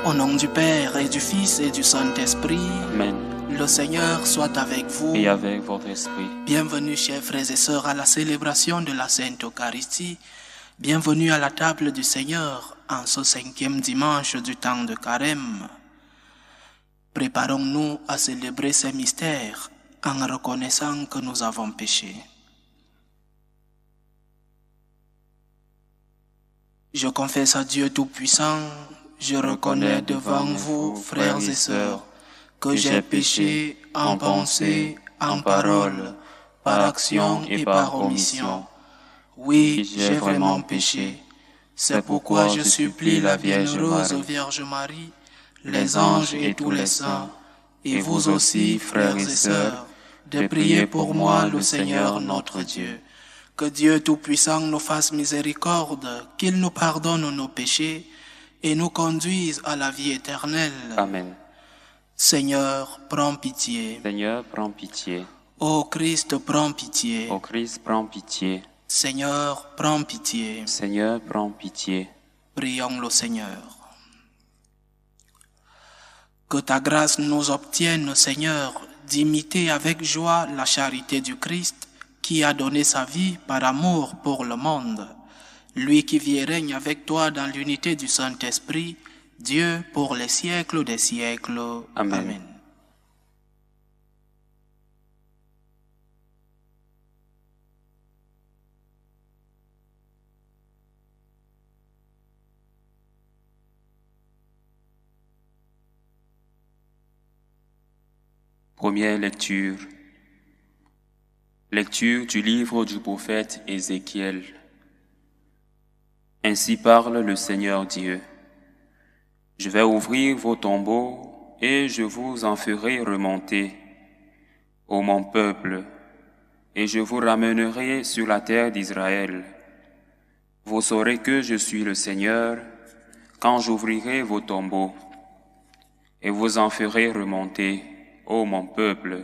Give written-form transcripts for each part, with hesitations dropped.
Au nom du Père et du Fils et du Saint-Esprit, Amen. le Seigneur soit avec vous. Et avec votre esprit. Bienvenue, chers frères et sœurs, à la célébration de la Sainte Eucharistie. Bienvenue à la table du Seigneur en ce 5e dimanche du temps de Carême. Préparons-nous à célébrer ces mystères en reconnaissant que nous avons péché. Je confesse à Dieu Tout-Puissant, je reconnais devant vous, frères et sœurs, que j'ai péché en pensée, en parole, par action et par omission. Oui, j'ai vraiment péché. C'est pourquoi je supplie la Bienheureuse Vierge Marie, les anges et tous les saints, et vous aussi, frères et sœurs, de prier pour moi le Seigneur notre Dieu. Que Dieu Tout-Puissant nous fasse miséricorde, qu'il nous pardonne nos péchés et nous conduise à la vie éternelle. Amen. Seigneur, prends pitié. Seigneur, prends pitié. Ô Christ, prends pitié. Ô Christ, prends pitié. Seigneur, prends pitié. Seigneur, prends pitié. Prions le Seigneur. Que ta grâce nous obtienne, Seigneur, d'imiter avec joie la charité du Christ, qui a donné sa vie par amour pour le monde. Lui qui vit et règne avec toi dans l'unité du Saint-Esprit, Dieu pour les siècles des siècles. Amen. Amen. Première lecture. Lecture du livre du prophète Ézéchiel. Ainsi parle le Seigneur Dieu. Je vais ouvrir vos tombeaux et je vous en ferai remonter, ô mon peuple, et je vous ramènerai sur la terre d'Israël. Vous saurez que je suis le Seigneur quand j'ouvrirai vos tombeaux, et vous en ferai remonter, ô mon peuple.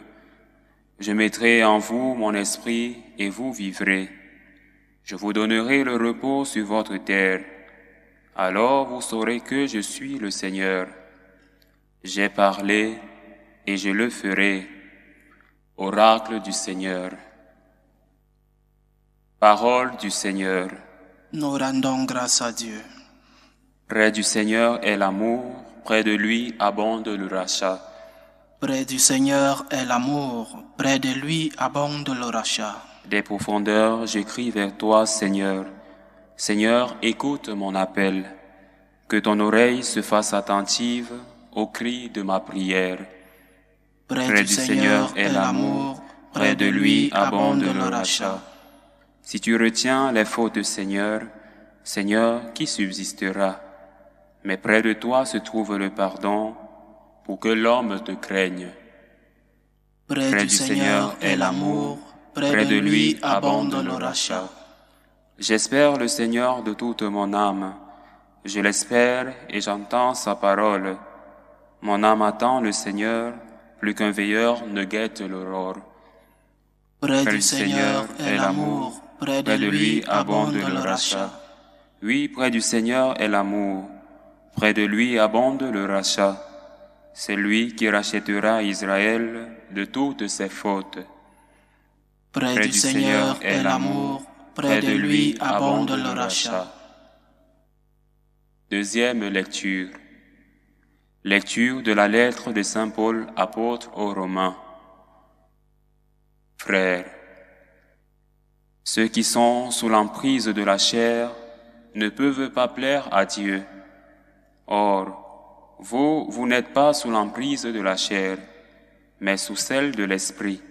Je mettrai en vous mon esprit et vous vivrez. Je vous donnerai le repos sur votre terre. Alors vous saurez que je suis le Seigneur. J'ai parlé et je le ferai. Oracle du Seigneur. Parole du Seigneur. Nous rendons grâce à Dieu. Près du Seigneur est l'amour, près de lui abonde le rachat. Près du Seigneur est l'amour, près de lui abonde le rachat. Des profondeurs, j'écris vers toi, Seigneur. Seigneur, écoute mon appel. Que ton oreille se fasse attentive au cri de ma prière. Près du Seigneur est l'amour, près de lui abonde le rachat. Si tu retiens les fautes, Seigneur, Seigneur, qui subsistera? Mais près de toi se trouve le pardon, pour que l'homme te craigne. Près du Seigneur est l'amour, près de lui abonde le rachat. J'espère le Seigneur de toute mon âme. Je l'espère et j'entends sa parole. Mon âme attend le Seigneur, plus qu'un veilleur ne guette l'aurore. Près du Seigneur est l'amour, près de lui abonde le rachat. Oui, près du Seigneur est l'amour, près de lui abonde le rachat. C'est lui qui rachètera Israël de toutes ses fautes. Près du Seigneur est l'amour, près de lui abonde le rachat. Deuxième lecture. Lecture de la lettre de Saint Paul, apôtre aux Romains. Frères, ceux qui sont sous l'emprise de la chair ne peuvent pas plaire à Dieu. Or, vous n'êtes pas sous l'emprise de la chair, mais sous celle de l'Esprit,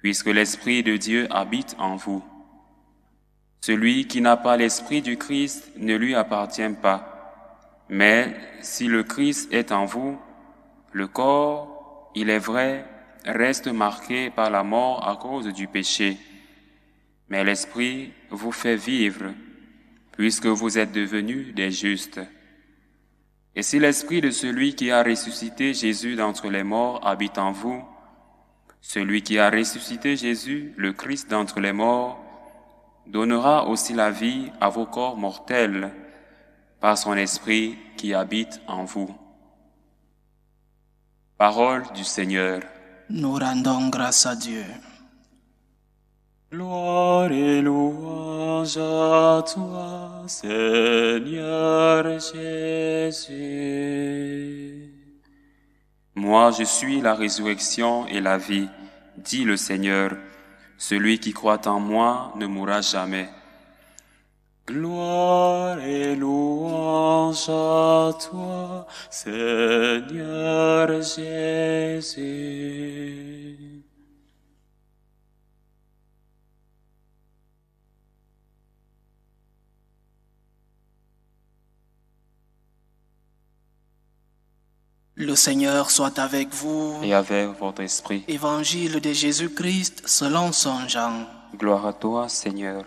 puisque l'Esprit de Dieu habite en vous. Celui qui n'a pas l'Esprit du Christ ne lui appartient pas. Mais si le Christ est en vous, le corps, il est vrai, reste marqué par la mort à cause du péché. Mais l'Esprit vous fait vivre, puisque vous êtes devenus des justes. Et si l'Esprit de celui qui a ressuscité Jésus d'entre les morts habite en vous, celui qui a ressuscité Jésus, le Christ d'entre les morts, donnera aussi la vie à vos corps mortels par son esprit qui habite en vous. Parole du Seigneur. Nous rendons grâce à Dieu. Gloire et louange à toi, Seigneur Jésus. Moi, je suis la résurrection et la vie, dit le Seigneur. Celui qui croit en moi ne mourra jamais. Gloire et louange à toi, Seigneur Jésus. Le Seigneur soit avec vous. Et avec votre esprit. Évangile de Jésus-Christ selon Saint Jean. Gloire à toi, Seigneur.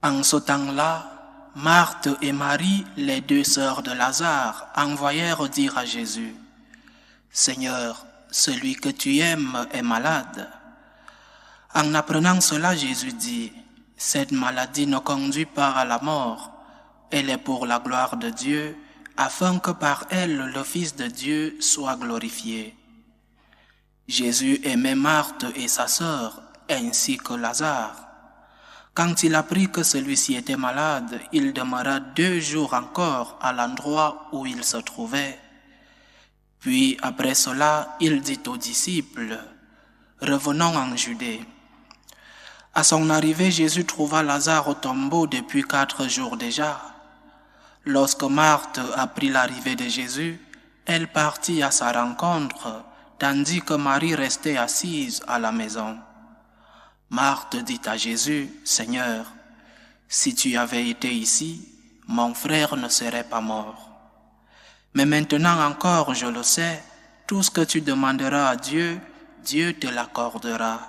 En ce temps-là, Marthe et Marie, les deux sœurs de Lazare, envoyèrent dire à Jésus, « Seigneur, celui que tu aimes est malade. » En apprenant cela, Jésus dit, « Cette maladie ne conduit pas à la mort. Elle est pour la gloire de Dieu, afin que par elle le Fils de Dieu soit glorifié. » Jésus aimait Marthe et sa sœur, ainsi que Lazare. Quand il apprit que celui-ci était malade, il demeura 2 jours encore à l'endroit où il se trouvait. Puis après cela, il dit aux disciples, « Revenons en Judée. » À son arrivée, Jésus trouva Lazare au tombeau depuis 4 jours déjà. Lorsque Marthe apprit l'arrivée de Jésus, elle partit à sa rencontre, tandis que Marie restait assise à la maison. Marthe dit à Jésus, « Seigneur, si tu avais été ici, mon frère ne serait pas mort. Mais maintenant encore, je le sais, tout ce que tu demanderas à Dieu, Dieu te l'accordera. »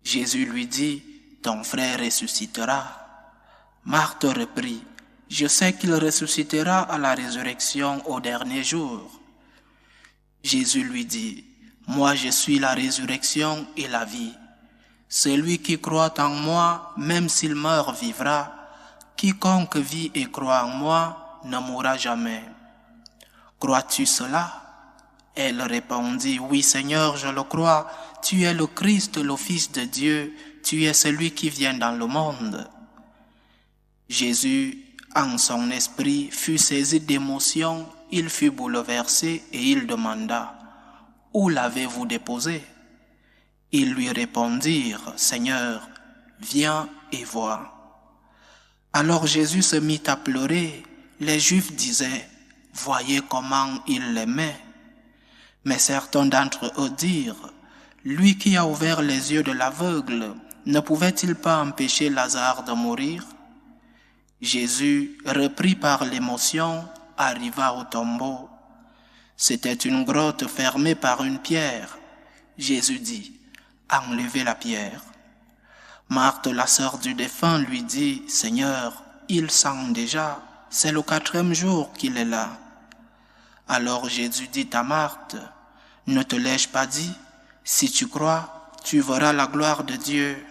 Jésus lui dit, « Ton frère ressuscitera. » Marthe reprit, « Je sais qu'il ressuscitera à la résurrection au dernier jour. » Jésus lui dit, « Moi je suis la résurrection et la vie. Celui qui croit en moi, même s'il meurt, vivra. Quiconque vit et croit en moi ne mourra jamais. Crois-tu cela? » Elle répondit, « Oui Seigneur, je le crois. Tu es le Christ, le Fils de Dieu. Tu es celui qui vient dans le monde. » Jésus, en son esprit, fut saisi d'émotion. Il fut bouleversé et il demanda, « Où l'avez-vous déposé? » Ils lui répondirent, « Seigneur, viens et vois. » Alors Jésus se mit à pleurer. Les Juifs disaient, « Voyez comment il l'aimait. » Mais certains d'entre eux dirent, « Lui qui a ouvert les yeux de l'aveugle, ne pouvait-il pas empêcher Lazare de mourir? » Jésus, repris par l'émotion, arriva au tombeau. C'était une grotte fermée par une pierre. Jésus dit, « Enlevez la pierre. » Marthe, la sœur du défunt, lui dit, « Seigneur, il sent déjà, c'est le 4e jour qu'il est là. » Alors Jésus dit à Marthe, « Ne te l'ai-je pas dit? Si tu crois, tu verras la gloire de Dieu. »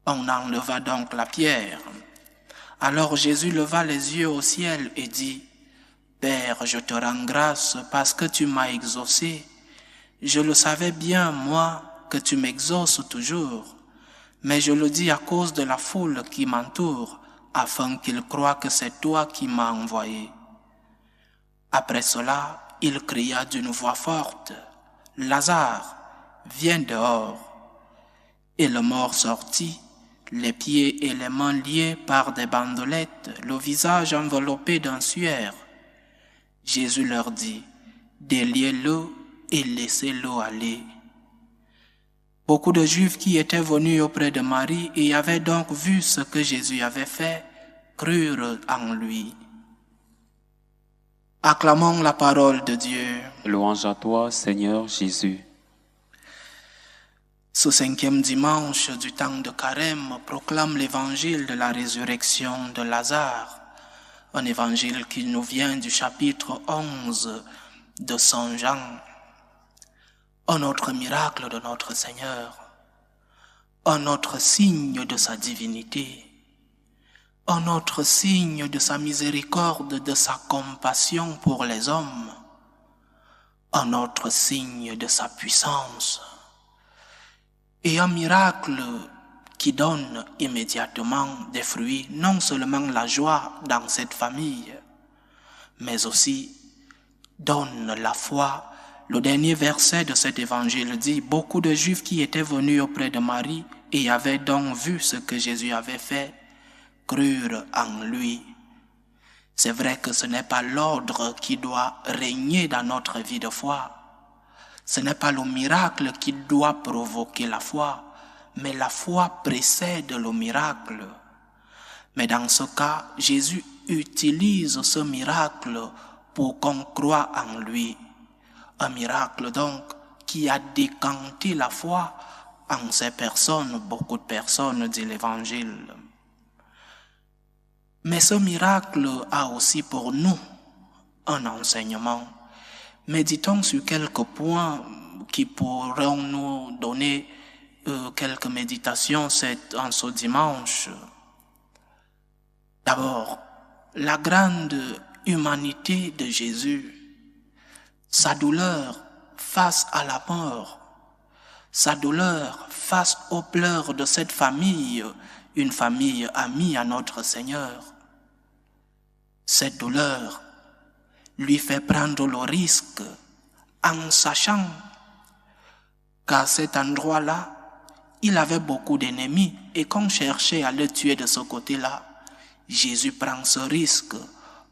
On enleva donc la pierre. Alors Jésus leva les yeux au ciel et dit, « Père, je te rends grâce parce que tu m'as exaucé. Je le savais bien, moi, que tu m'exauces toujours, mais je le dis à cause de la foule qui m'entoure, afin qu'ils croient que c'est toi qui m'as envoyé. » Après cela, il cria d'une voix forte, « Lazare, viens dehors. » Et le mort sortit, les pieds et les mains liés par des bandelettes, le visage enveloppé d'un suaire. Jésus leur dit, « Déliez-le et laissez-le aller. » Beaucoup de Juifs qui étaient venus auprès de Marie et avaient donc vu ce que Jésus avait fait, crurent en lui. Acclamons la parole de Dieu. Louange à toi, Seigneur Jésus. Ce 5e dimanche du temps de Carême proclame l'évangile de la résurrection de Lazare, un évangile qui nous vient du chapitre 11 de Saint Jean. Un autre miracle de notre Seigneur. un autre signe de sa divinité, un autre signe de sa miséricorde, de sa compassion pour les hommes, un autre signe de sa puissance, et un miracle qui donne immédiatement des fruits, non seulement la joie dans cette famille, mais aussi donne la foi. Le dernier verset de cet évangile dit, beaucoup de Juifs qui étaient venus auprès de Marie et avaient donc vu ce que Jésus avait fait, crurent en lui. C'est vrai que ce n'est pas l'ordre qui doit régner dans notre vie de foi. Ce n'est pas le miracle qui doit provoquer la foi, mais la foi précède le miracle. Mais dans ce cas, Jésus utilise ce miracle pour qu'on croie en lui. Un miracle donc qui a décanté la foi en ces personnes, beaucoup de personnes, dit l'Évangile. Mais ce miracle a aussi pour nous un enseignement. Méditons sur quelques points qui pourront nous donner quelques méditations en ce dimanche. D'abord, la grande humanité de Jésus, sa douleur face à la mort, sa douleur face aux pleurs de cette famille, une famille amie à notre Seigneur. Cette douleur lui fait prendre le risque en sachant qu'à cet endroit-là, il avait beaucoup d'ennemis et qu'on cherchait à le tuer de ce côté-là. Jésus prend ce risque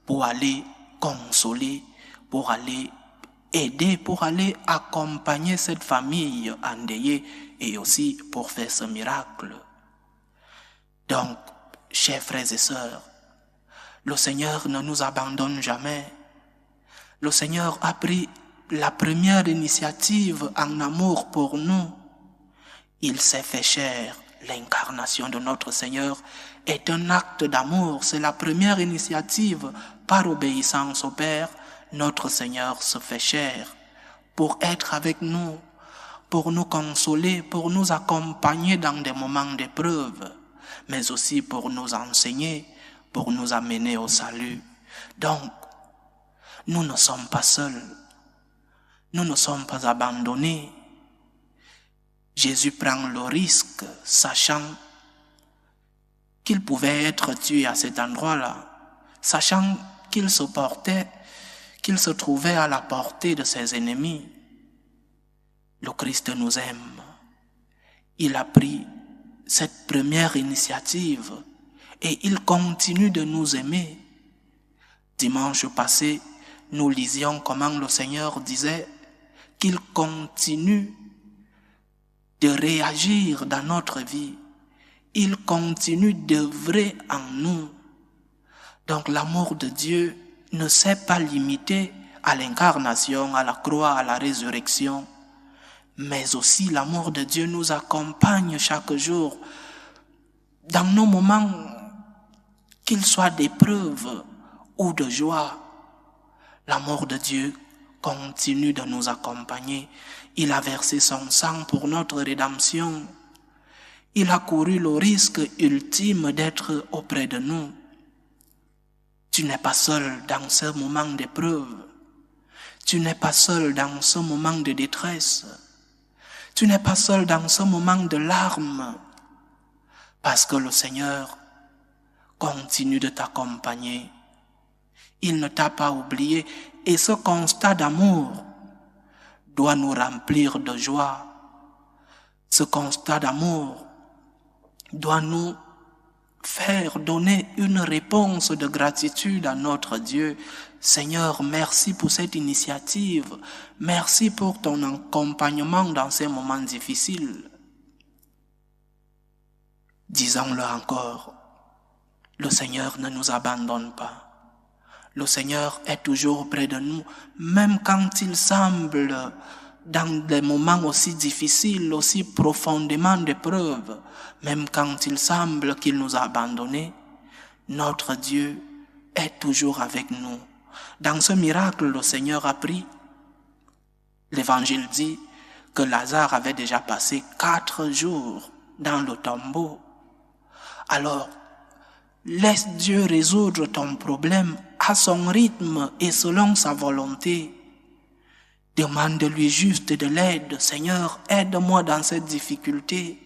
pour aller consoler, pour aller aider, pour aller accompagner cette famille endeuillée et aussi pour faire ce miracle. Donc, chers frères et sœurs, le Seigneur ne nous abandonne jamais. Le Seigneur a pris la première initiative en amour pour nous. Il s'est fait chair. L'incarnation de notre Seigneur est un acte d'amour. C'est la première initiative. Par obéissance au Père, notre Seigneur se fait chair pour être avec nous, pour nous consoler, pour nous accompagner dans des moments d'épreuve, mais aussi pour nous enseigner, pour nous amener au salut. Donc, nous ne sommes pas seuls. Nous ne sommes pas abandonnés. Jésus prend le risque, sachant qu'il pouvait être tué à cet endroit-là, sachant qu'il se trouvait à la portée de ses ennemis. Le Christ nous aime. Il a pris cette première initiative et il continue de nous aimer. Dimanche passé, nous lisions comment le Seigneur disait qu'il continue de réagir dans notre vie. Il continue d'œuvrer en nous. Donc l'amour de Dieu ne s'est pas limité à l'incarnation, à la croix, à la résurrection, mais aussi l'amour de Dieu nous accompagne chaque jour dans nos moments, qu'ils soient d'épreuve ou de joie. L'amour de Dieu continue de nous accompagner. Il a versé son sang pour notre rédemption. Il a couru le risque ultime d'être auprès de nous. Tu n'es pas seul dans ce moment d'épreuve. Tu n'es pas seul dans ce moment de détresse. Tu n'es pas seul dans ce moment de larmes. Parce que le Seigneur continue de t'accompagner. Il ne t'a pas oublié. Et ce constat d'amour doit nous remplir de joie. Ce constat d'amour doit nous faire donner une réponse de gratitude à notre Dieu. Seigneur, merci pour cette initiative. Merci pour ton accompagnement dans ces moments difficiles. Disons-le encore, le Seigneur ne nous abandonne pas. Le Seigneur est toujours près de nous, même quand il semble, dans des moments aussi difficiles, aussi profondément d'épreuves, même quand il semble qu'il nous a abandonnés, notre Dieu est toujours avec nous. Dans ce miracle, le Seigneur a pris, l'Évangile dit que Lazare avait déjà passé 4 jours dans le tombeau. Alors, laisse Dieu résoudre ton problème à son rythme et selon sa volonté. Demande-lui juste de l'aide. Seigneur, aide-moi dans cette difficulté.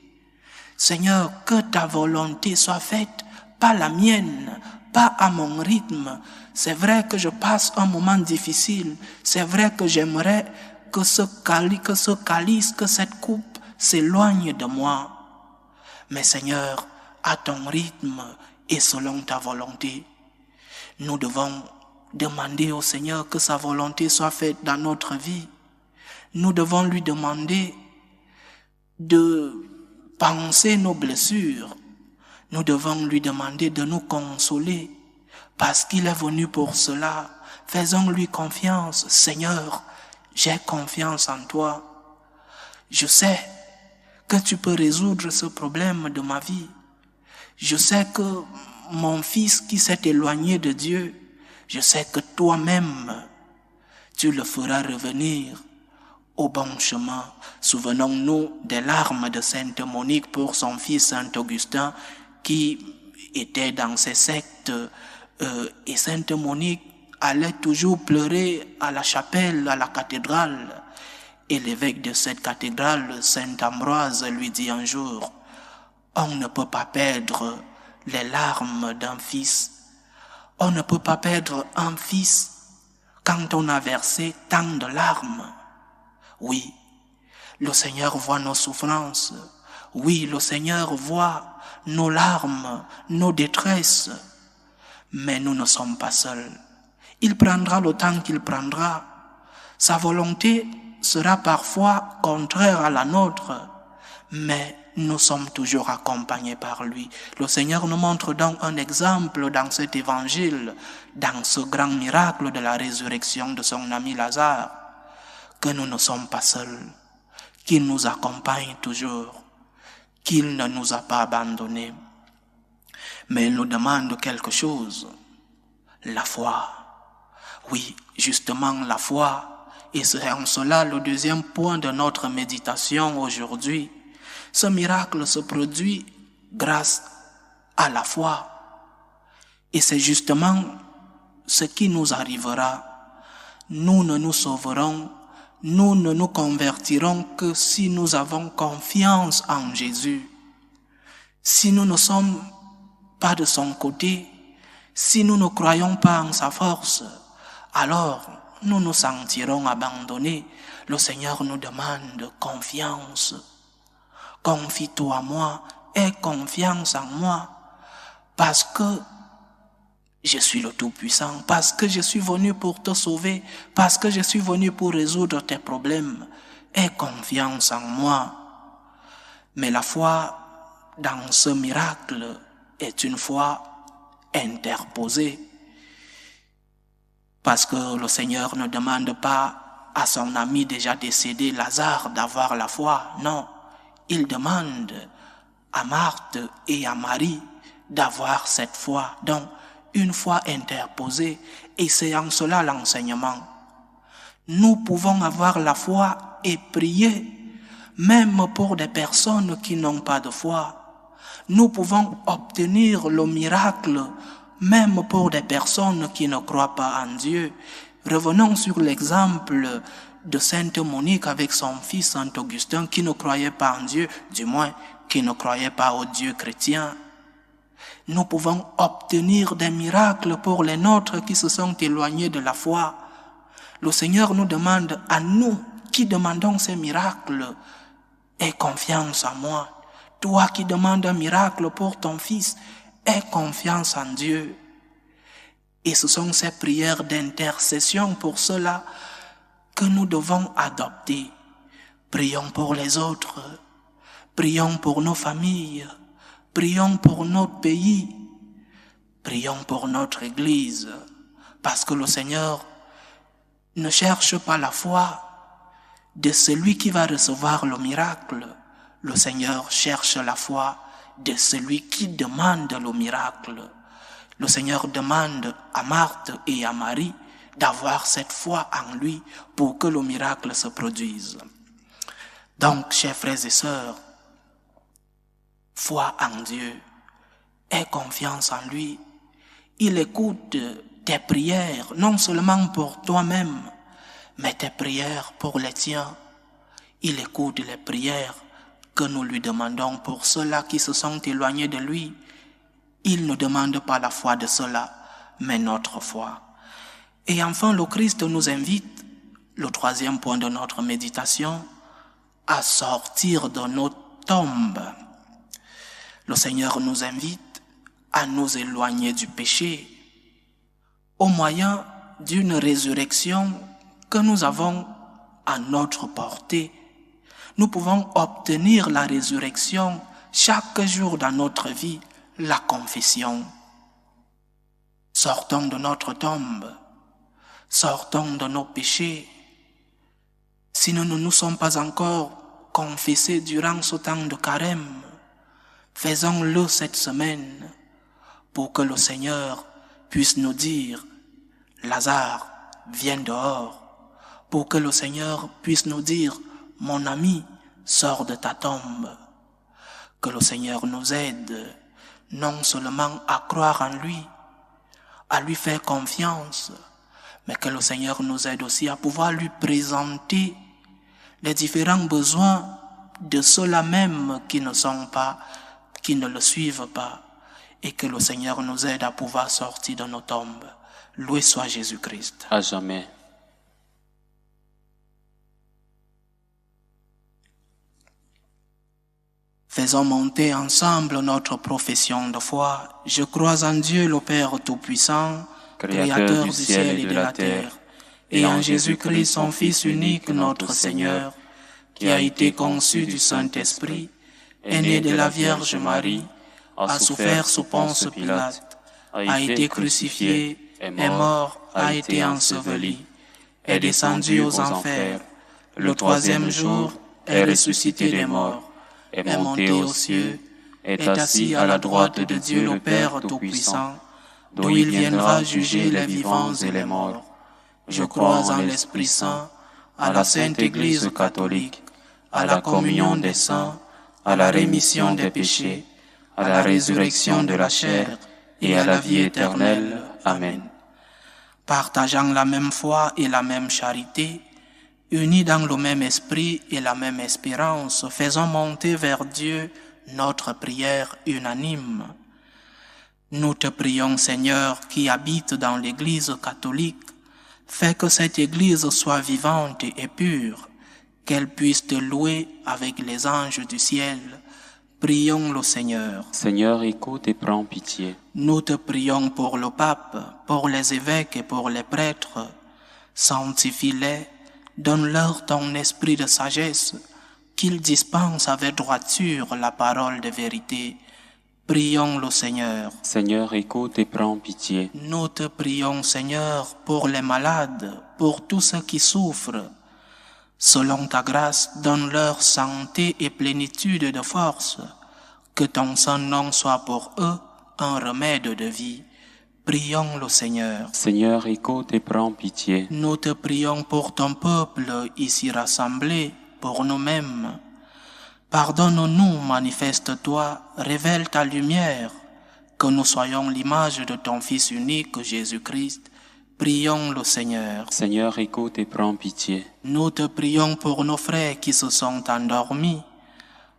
Seigneur, que ta volonté soit faite, pas la mienne, pas à mon rythme. C'est vrai que je passe un moment difficile. C'est vrai que j'aimerais que ce calice, que cette coupe s'éloigne de moi. Mais Seigneur, à ton rythme et selon ta volonté, nous devons demander au Seigneur que sa volonté soit faite dans notre vie. Nous devons lui demander de penser nos blessures. Nous devons lui demander de nous consoler parce qu'il est venu pour cela. Faisons-lui confiance. Seigneur, j'ai confiance en toi. Je sais que tu peux résoudre ce problème de ma vie. Je sais que mon fils qui s'est éloigné de Dieu, je sais que toi-même, tu le feras revenir au bon chemin. Souvenons-nous des larmes de Sainte Monique pour son fils Saint Augustin qui était dans ses sectes et Sainte Monique allait toujours pleurer à la chapelle, à la cathédrale. Et l'évêque de cette cathédrale, Saint Ambroise, lui dit un jour, on ne peut pas perdre les larmes d'un fils. On ne peut pas perdre un fils quand on a versé tant de larmes. Oui, le Seigneur voit nos souffrances. Oui, le Seigneur voit nos larmes, nos détresses. Mais nous ne sommes pas seuls. Il prendra le temps qu'il prendra. Sa volonté sera parfois contraire à la nôtre, mais nous sommes toujours accompagnés par lui. Le Seigneur nous montre donc un exemple dans cet évangile, dans ce grand miracle de la résurrection de son ami Lazare, que nous ne sommes pas seuls, qu'il nous accompagne toujours, qu'il ne nous a pas abandonnés. Mais il nous demande quelque chose, la foi. Oui, justement la foi. Et c'est en cela le deuxième point de notre méditation aujourd'hui. Ce miracle se produit grâce à la foi. Et c'est justement ce qui nous arrivera. Nous ne nous sauverons, nous ne nous convertirons que si nous avons confiance en Jésus. Si nous ne sommes pas de son côté, si nous ne croyons pas en sa force, alors nous nous sentirons abandonnés. Le Seigneur nous demande confiance. Confie-toi à moi, aie confiance en moi, parce que je suis le Tout-Puissant, parce que je suis venu pour te sauver, parce que je suis venu pour résoudre tes problèmes. Aie confiance en moi. Mais la foi dans ce miracle est une foi interposée. Parce que le Seigneur ne demande pas à son ami déjà décédé, Lazare, d'avoir la foi. Non, il demande à Marthe et à Marie d'avoir cette foi. Donc, une foi interposée. Et c'est en cela l'enseignement. Nous pouvons avoir la foi et prier, même pour des personnes qui n'ont pas de foi. Nous pouvons obtenir le miracle même pour des personnes qui ne croient pas en Dieu. Revenons sur l'exemple de Sainte Monique avec son fils Saint Augustin qui ne croyait pas en Dieu, du moins qui ne croyait pas au Dieu chrétien. Nous pouvons obtenir des miracles pour les nôtres qui se sont éloignés de la foi. Le Seigneur nous demande à nous qui demandons ces miracles, aie confiance en moi. Toi qui demandes un miracle pour ton fils, aie confiance en Dieu. Et ce sont ces prières d'intercession pour cela que nous devons adopter. Prions pour les autres, prions pour nos familles, prions pour notre pays, prions pour notre Église, parce que le Seigneur ne cherche pas la foi de celui qui va recevoir le miracle. Le Seigneur cherche la foi de celui qui demande le miracle. Le Seigneur demande à Marthe et à Marie d'avoir cette foi en lui pour que le miracle se produise. Donc, chers frères et sœurs, foi en Dieu, aie confiance en lui. Il écoute tes prières, non seulement pour toi-même, mais tes prières pour les tiens. Il écoute les prières que nous lui demandons pour ceux-là qui se sont éloignés de lui. Il ne demande pas la foi de ceux-là, mais notre foi. Et enfin, le Christ nous invite, le troisième point de notre méditation, à sortir de nos tombes. Le Seigneur nous invite à nous éloigner du péché au moyen d'une résurrection que nous avons à notre portée. Nous pouvons obtenir la résurrection chaque jour dans notre vie, la confession. Sortons de notre tombe, sortons de nos péchés. Si nous ne nous sommes pas encore confessés durant ce temps de carême, faisons-le cette semaine pour que le Seigneur puisse nous dire « Lazare, viens dehors », pour que le Seigneur puisse nous dire « Mon ami, sors de ta tombe ». Que le Seigneur nous aide non seulement à croire en lui, à lui faire confiance, mais que le Seigneur nous aide aussi à pouvoir lui présenter les différents besoins de ceux-là même qui ne le suivent pas, et que le Seigneur nous aide à pouvoir sortir de nos tombes. Loué soit Jésus-Christ. À jamais. Faisons monter ensemble notre profession de foi. Je crois en Dieu, le Père Tout-Puissant, Créateur du ciel et de la terre, et en Jésus-Christ, son Fils unique, notre Seigneur, qui a été conçu du Saint-Esprit, est né de la Vierge Marie, a souffert sous Ponce Pilate, a été crucifié, est mort, a été enseveli, est descendu aux enfers, le troisième jour est ressuscité des morts, est monté aux cieux, est assis à la droite de Dieu le Père Tout-Puissant, d'où il viendra juger les vivants et les morts. Je crois en l'Esprit Saint, à la Sainte Église catholique, à la communion des saints, à la rémission des péchés, à la résurrection de la chair et à la vie éternelle. Amen. Partageant la même foi et la même charité, unis dans le même esprit et la même espérance, faisons monter vers Dieu notre prière unanime. Nous te prions, Seigneur, qui habites dans l'Église catholique, fais que cette Église soit vivante et pure, qu'elle puisse te louer avec les anges du ciel. Prions le Seigneur. Seigneur, écoute et prends pitié. Nous te prions pour le pape, pour les évêques et pour les prêtres. Sanctifie-les, donne-leur ton esprit de sagesse, qu'ils dispensent avec droiture la parole de vérité. Prions le Seigneur. Seigneur, écoute et prends pitié. Nous te prions, Seigneur, pour les malades, pour tous ceux qui souffrent. Selon ta grâce, donne-leur santé et plénitude de force. Que ton saint nom soit pour eux un remède de vie. Prions le Seigneur. Seigneur, écoute et prends pitié. Nous te prions pour ton peuple ici rassemblé, pour nous-mêmes. Pardonne-nous, manifeste-toi, révèle ta lumière, que nous soyons l'image de ton Fils unique, Jésus-Christ. Prions le Seigneur. Seigneur, écoute et prends pitié. Nous te prions pour nos frères qui se sont endormis.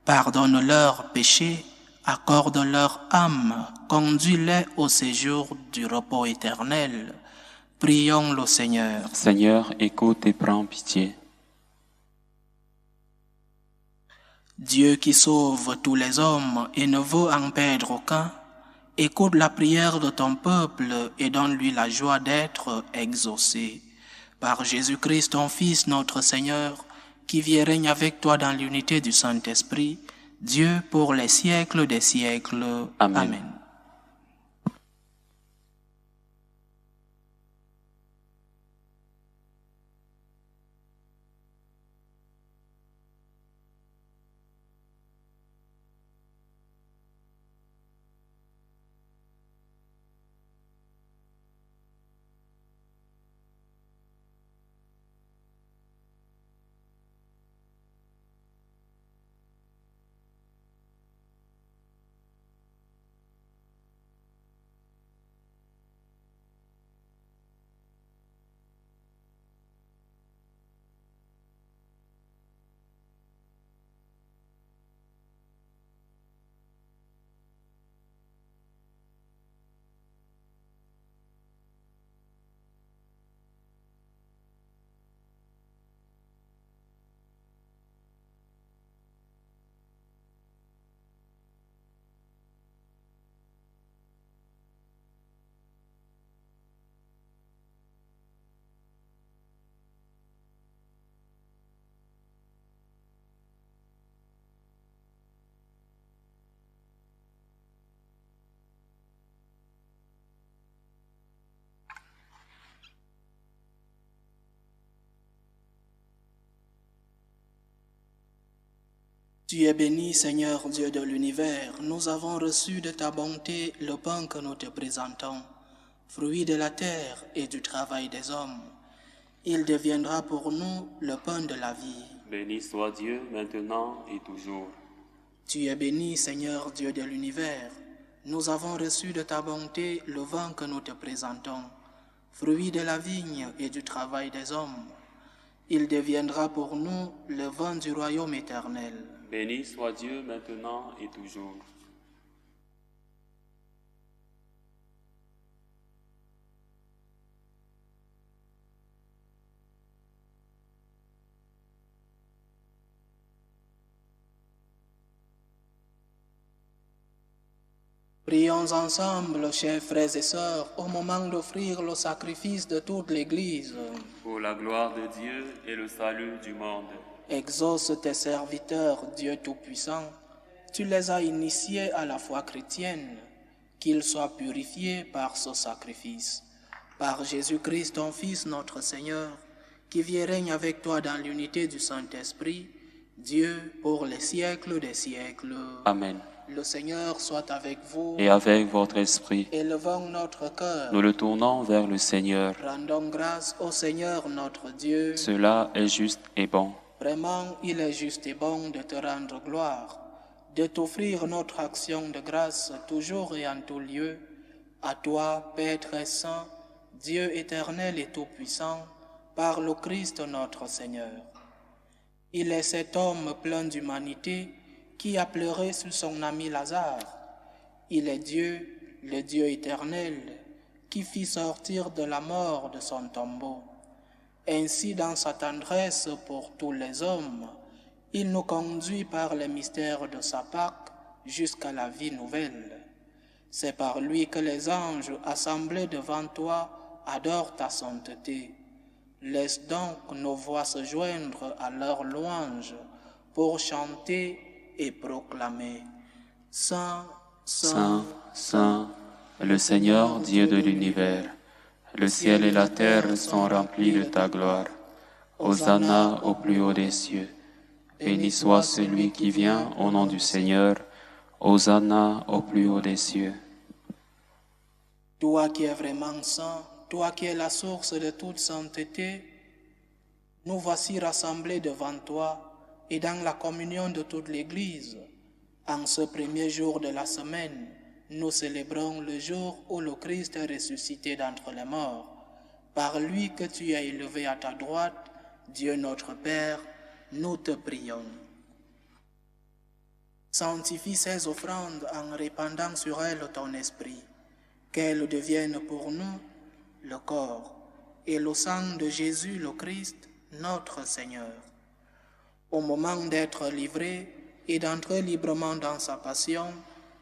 Pardonne leurs péchés, accorde leur âme, conduis-les au séjour du repos éternel. Prions le Seigneur. Seigneur, écoute et prends pitié. Dieu qui sauve tous les hommes et ne veut en perdre aucun, écoute la prière de ton peuple et donne-lui la joie d'être exaucé. Par Jésus-Christ, ton Fils, notre Seigneur, qui vit et règne avec toi dans l'unité du Saint-Esprit, Dieu pour les siècles des siècles. Amen. Amen. Tu es béni, Seigneur Dieu de l'univers. Nous avons reçu de ta bonté le pain que nous te présentons, fruit de la terre et du travail des hommes. Il deviendra pour nous le pain de la vie. Béni soit Dieu maintenant et toujours. Tu es béni, Seigneur Dieu de l'univers. Nous avons reçu de ta bonté le vin que nous te présentons, fruit de la vigne et du travail des hommes. Il deviendra pour nous le vin du royaume éternel. Béni soit Dieu maintenant et toujours. Prions ensemble, chers frères et sœurs, au moment d'offrir le sacrifice de toute l'Église. Pour la gloire de Dieu et le salut du monde. Exauce tes serviteurs, Dieu Tout-Puissant. Tu les as initiés à la foi chrétienne, qu'ils soient purifiés par ce sacrifice. Par Jésus-Christ, ton Fils, notre Seigneur, qui vit et règne avec toi dans l'unité du Saint-Esprit, Dieu pour les siècles des siècles. Amen. Le Seigneur soit avec vous. Et avec votre esprit, Élevons notre cœur. nous le tournons vers le Seigneur. Rendons grâce au Seigneur notre Dieu. Cela est juste et bon. Vraiment, il est juste et bon de te rendre gloire, de t'offrir notre action de grâce toujours et en tout lieu, à toi, Père très saint, Dieu éternel et tout-puissant, par le Christ notre Seigneur. Il est cet homme plein d'humanité qui a pleuré sur son ami Lazare. Il est Dieu, le Dieu éternel, qui fit sortir de la mort de son tombeau. Ainsi, dans sa tendresse pour tous les hommes, il nous conduit par les mystères de sa Pâque jusqu'à la vie nouvelle. C'est par lui que les anges assemblés devant toi adorent ta sainteté. Laisse donc nos voix se joindre à leur louange pour chanter et proclamer Saint, Saint, Saint, le Seigneur Dieu de l'univers. Le ciel et la terre sont remplis de ta gloire. Hosanna au plus haut des cieux. Béni soit celui qui vient au nom du Seigneur. Hosanna au plus haut des cieux. Toi qui es vraiment saint, toi qui es la source de toute sainteté, nous voici rassemblés devant toi et dans la communion de toute l'Église. En ce premier jour de la semaine, nous célébrons le jour où le Christ est ressuscité d'entre les morts. Par lui que tu as élevé à ta droite, Dieu notre Père, nous te prions. Sanctifie ces offrandes en répandant sur elles ton esprit, qu'elles deviennent pour nous le corps et le sang de Jésus le Christ, notre Seigneur. Au moment d'être livré et d'entrer librement dans sa passion,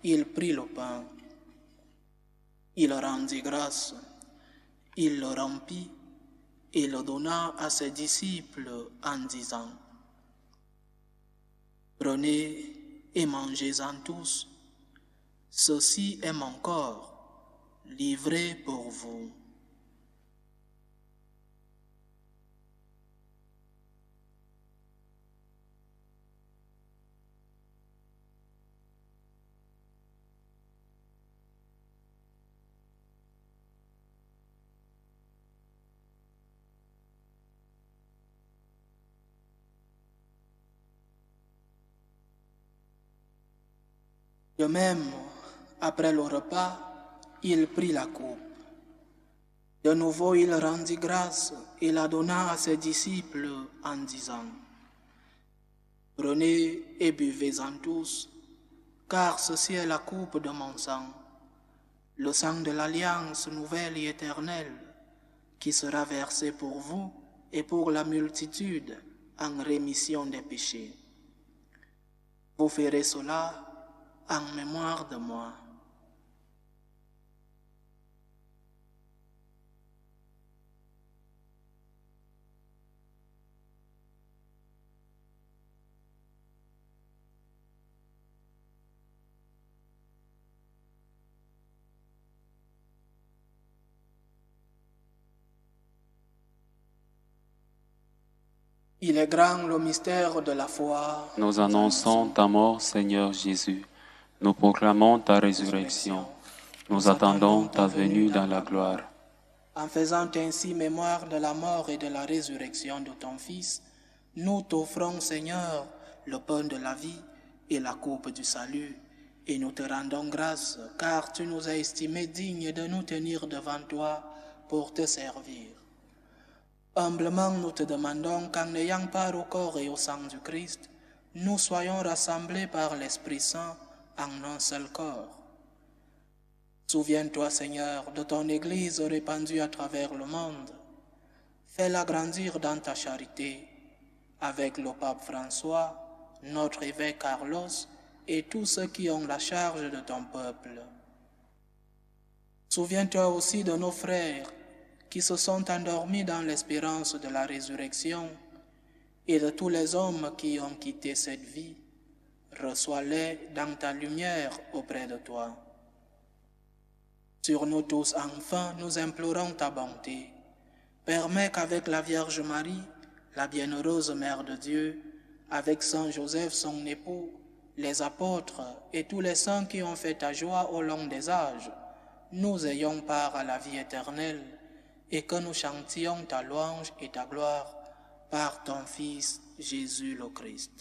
il prit le pain. Il rendit grâce, il le rompit et le donna à ses disciples en disant « Prenez et mangez-en tous, ceci est mon corps, livré pour vous. » De même, après le repas, il prit la coupe. De nouveau, il rendit grâce et la donna à ses disciples en disant « Prenez et buvez-en tous, car ceci est la coupe de mon sang, le sang de l'alliance nouvelle et éternelle, qui sera versé pour vous et pour la multitude en rémission des péchés. Vous ferez cela en mémoire de moi. » Il est grand le mystère de la foi. Nous annonçons ta mort, Seigneur Jésus. Nous proclamons ta résurrection. Nous attendons ta venue dans la gloire. En faisant ainsi mémoire de la mort et de la résurrection de ton Fils, nous t'offrons, Seigneur, le pain de la vie et la coupe du salut, et nous te rendons grâce, car tu nous as estimés dignes de nous tenir devant toi pour te servir. Humblement, nous te demandons qu'en ayant part au corps et au sang du Christ, nous soyons rassemblés par l'Esprit Saint en un seul corps. Souviens-toi, Seigneur, de ton Église répandue à travers le monde. Fais-la grandir dans ta charité, avec le pape François, notre évêque Carlos et tous ceux qui ont la charge de ton peuple. Souviens-toi aussi de nos frères qui se sont endormis dans l'espérance de la résurrection et de tous les hommes qui ont quitté cette vie. Reçois-les dans ta lumière auprès de toi. Sur nous tous, enfin, nous implorons ta bonté. Permets qu'avec la Vierge Marie, la bienheureuse Mère de Dieu, avec Saint Joseph, son époux, les apôtres et tous les saints qui ont fait ta joie au long des âges, nous ayons part à la vie éternelle et que nous chantions ta louange et ta gloire par ton Fils Jésus le Christ.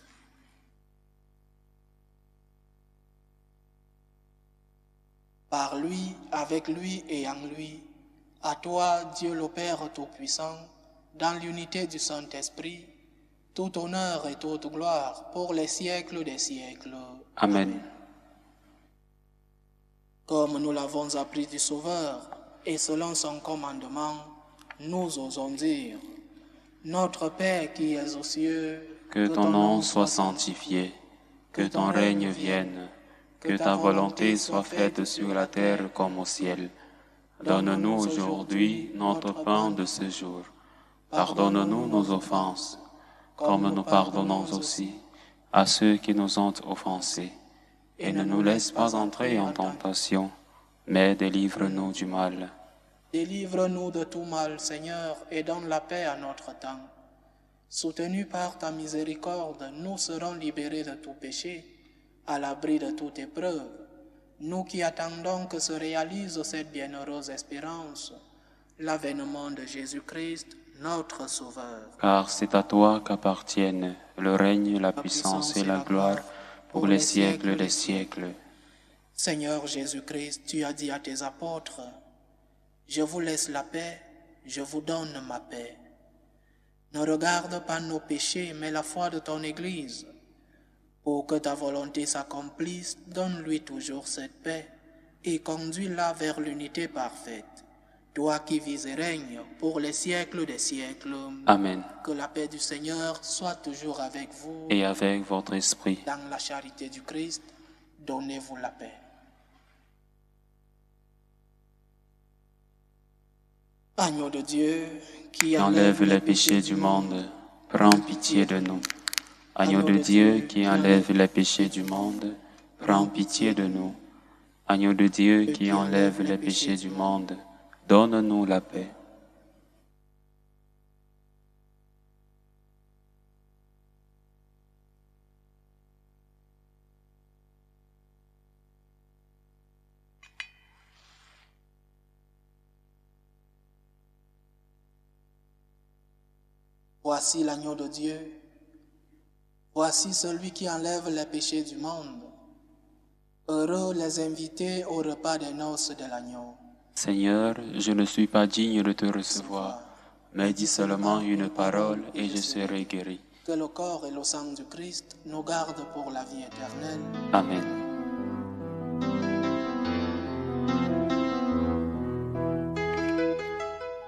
Par lui, avec lui et en lui, à toi, Dieu le Père Tout-Puissant, dans l'unité du Saint-Esprit, tout honneur et toute gloire pour les siècles des siècles. Amen. Comme nous l'avons appris du Sauveur, et selon son commandement, nous osons dire, Notre Père qui es aux cieux, que ton nom soit sanctifié, que ton règne vienne, que ta volonté soit faite sur la terre comme au ciel. Donne-nous aujourd'hui notre pain de ce jour. Pardonne-nous nos offenses, comme nous pardonnons aussi à ceux qui nous ont offensés. Et ne nous laisse pas entrer en tentation, mais délivre-nous du mal. Délivre-nous de tout mal, Seigneur, et donne la paix à notre temps. Soutenus par ta miséricorde, nous serons libérés de tout péché, à l'abri de toute épreuve, nous qui attendons que se réalise cette bienheureuse espérance, l'avènement de Jésus-Christ, notre Sauveur. Car c'est à toi qu'appartiennent le règne, la puissance et la gloire pour les siècles des siècles. Seigneur Jésus-Christ, tu as dit à tes apôtres, « Je vous laisse la paix, je vous donne ma paix. » Ne regarde pas nos péchés, mais la foi de ton Église. Pour que ta volonté s'accomplisse, donne-lui toujours cette paix et conduis-la vers l'unité parfaite. Toi qui vis et règnes pour les siècles des siècles. Amen. Que la paix du Seigneur soit toujours avec vous. Et avec votre esprit. Dans la charité du Christ, donnez-vous la paix. Agneau de Dieu, qui enlève les péchés du monde, prends pitié de nous. Agneau de Dieu qui enlève les péchés du monde, prends pitié de nous. Agneau de Dieu qui enlève les péchés du monde, donne-nous la paix. Voici l'agneau de Dieu. Voici celui qui enlève les péchés du monde. Heureux les invités au repas des noces de l'agneau. Seigneur, je ne suis pas digne de te recevoir, mais dis seulement une parole et je serai guéri. Que le corps et le sang du Christ nous gardent pour la vie éternelle. Amen.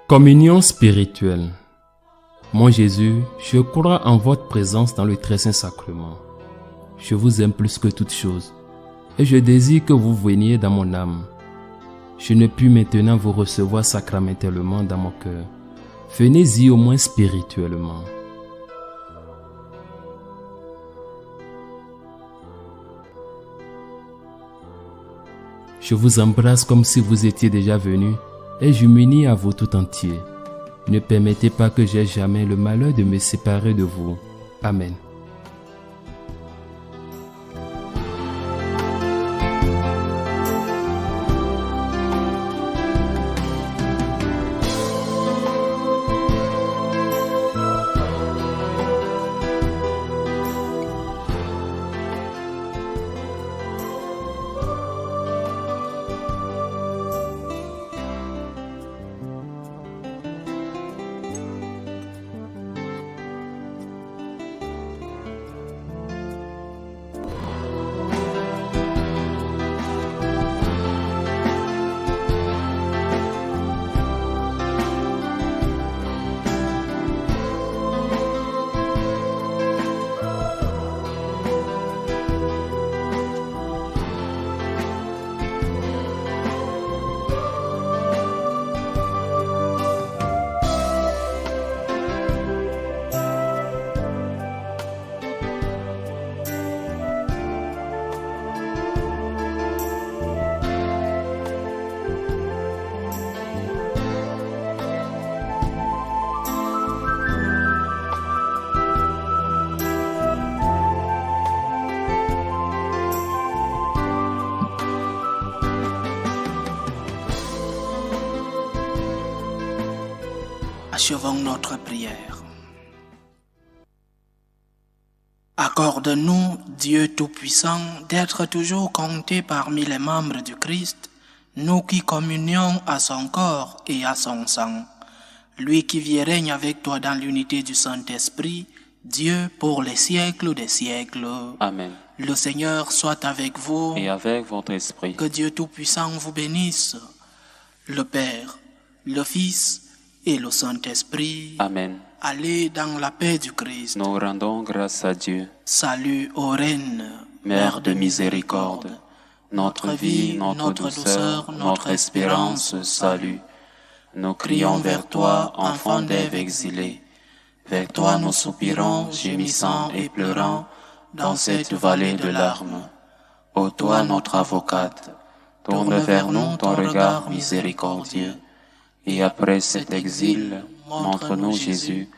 Communion spirituelle. Mon Jésus, je crois en votre présence dans le très saint sacrement. Je vous aime plus que toute chose, et je désire que vous veniez dans mon âme. Je ne puis maintenant vous recevoir sacramentellement dans mon cœur. Venez-y au moins spirituellement. Je vous embrasse comme si vous étiez déjà venu, et je m'unis à vous tout entier. Ne permettez pas que j'aie jamais le malheur de me séparer de vous. Amen. Achevons notre prière. Accorde-nous, Dieu Tout-Puissant, d'être toujours comptés parmi les membres du Christ, nous qui communions à son corps et à son sang. Lui qui vit et règne avec toi dans l'unité du Saint-Esprit, Dieu pour les siècles des siècles. Amen. Le Seigneur soit avec vous. Et avec votre esprit. Que Dieu Tout-Puissant vous bénisse, le Père, le Fils et le Saint-Esprit. Amen. Allez dans la paix du Christ. Nous rendons grâce à Dieu. Salut ô Reine, Mère de miséricorde, notre vie, notre douceur, notre espérance, salut. Nous crions vers toi, enfant d'Ève exilée. Vers toi nous soupirons, gémissant et pleurant, dans cette vallée de larmes. Ô toi notre avocate, tourne vers nous ton regard miséricordieux. Et après cet exil, montre-nous Jésus,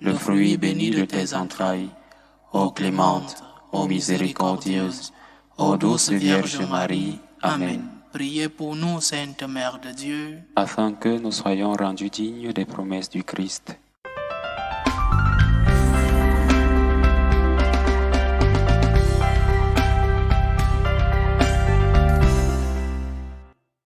le fruit béni de tes entrailles. Ô clémente, ô miséricordieuse, ô douce Vierge Marie. Amen. Priez pour nous, Sainte Mère de Dieu, Afin que nous soyons rendus dignes des promesses du Christ.